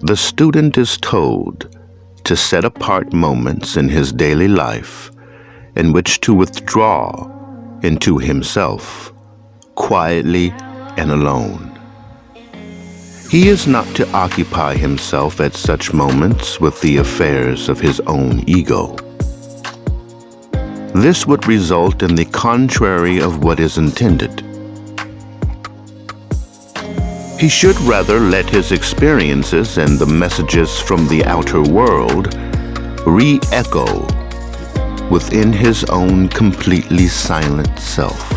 the student is told to set apart moments in his daily life in which to withdraw into himself, quietly and alone. He is not to occupy himself at such moments with the affairs of his own ego. This would result in the contrary of what is intended. He should rather let his experiences and the messages from the outer world re-echo within his own completely silent self.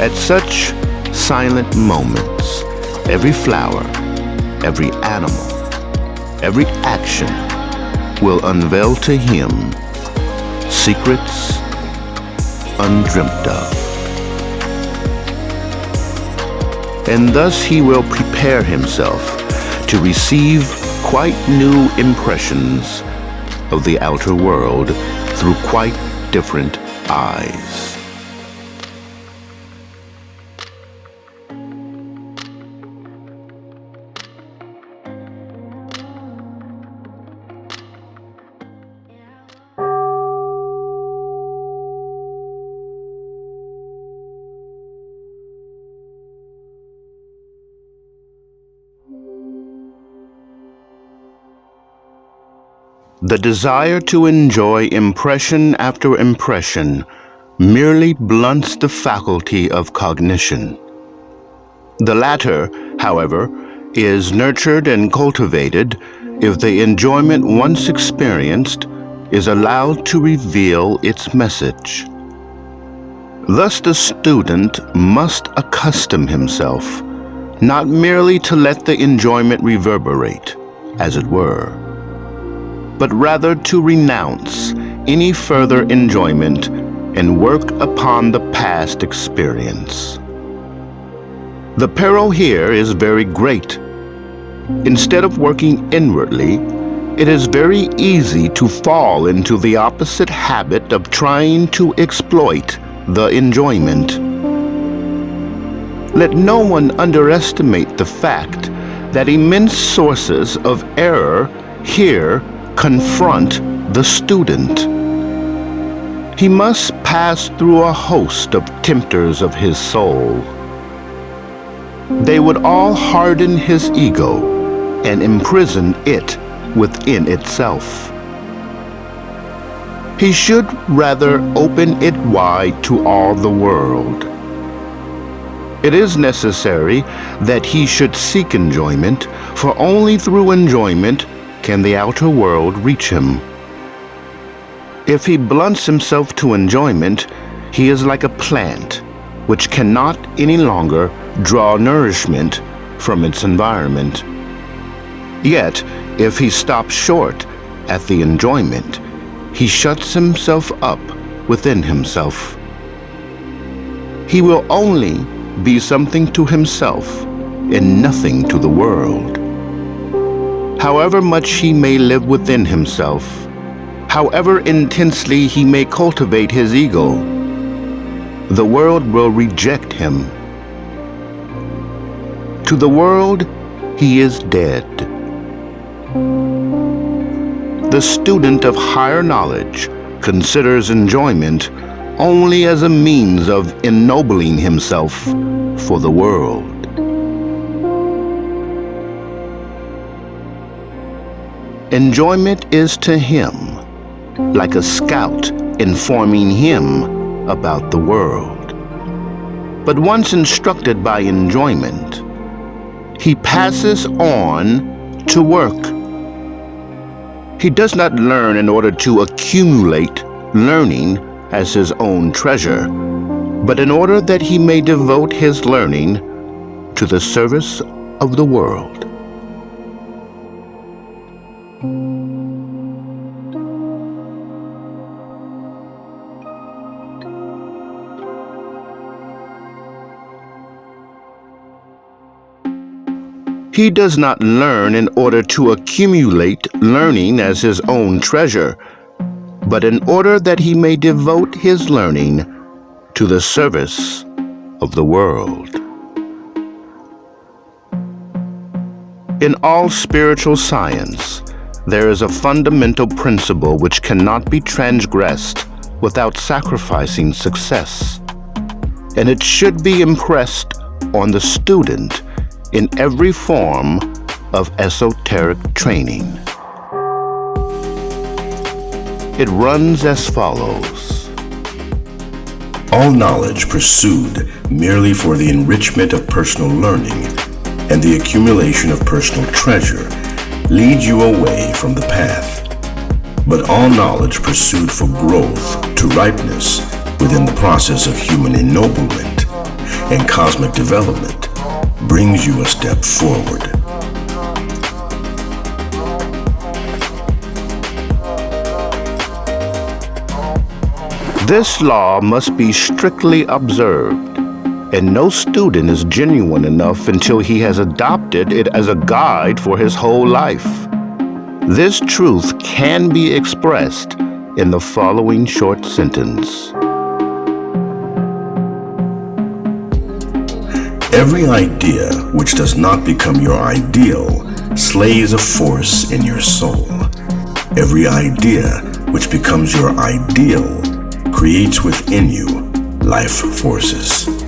At such silent moments, every flower, every animal, every action will unveil to him secrets undreamt of. And thus he will prepare himself to receive quite new impressions of the outer world through quite different eyes. The desire to enjoy impression after impression merely blunts the faculty of cognition. The latter, however, is nurtured and cultivated if the enjoyment once experienced is allowed to reveal its message. Thus the student must accustom himself not merely to let the enjoyment reverberate, as it were, but rather to renounce any further enjoyment and work upon the past experience. The peril here is very great. Instead of working inwardly, it is very easy to fall into the opposite habit of trying to exploit the enjoyment. Let no one underestimate the fact that immense sources of error here confront the student. He must pass through a host of tempters of his soul. They would all harden his ego and imprison it within itself. He should rather open it wide to all the world. It is necessary that he should seek enjoyment, for only through enjoyment can the outer world reach him. If he blunts himself to enjoyment, he is like a plant which cannot any longer draw nourishment from its environment. Yet, if he stops short at the enjoyment, he shuts himself up within himself. He will only be something to himself and nothing to the world. However much he may live within himself, however intensely he may cultivate his ego, the world will reject him. To the world, he is dead. The student of higher knowledge considers enjoyment only as a means of ennobling himself for the world. Enjoyment is to him like a scout informing him about the world. But once instructed by enjoyment, he passes on to work. He does not learn in order to accumulate learning as his own treasure, but in order that he may devote his learning to the service of the world. He does not learn in order to accumulate learning as his own treasure, but in order that he may devote his learning to the service of the world. In all spiritual science, there is a fundamental principle which cannot be transgressed without sacrificing success, and it should be impressed on the student in every form of esoteric training. It runs as follows. All knowledge pursued merely for the enrichment of personal learning and the accumulation of personal treasure leads you away from the path. But all knowledge pursued for growth to ripeness within the process of human ennoblement and cosmic development brings you a step forward. This law must be strictly observed, and no student is genuine enough until he has adopted it as a guide for his whole life. This truth can be expressed in the following short sentence. Every idea which does not become your ideal slays a force in your soul. Every idea which becomes your ideal creates within you life forces.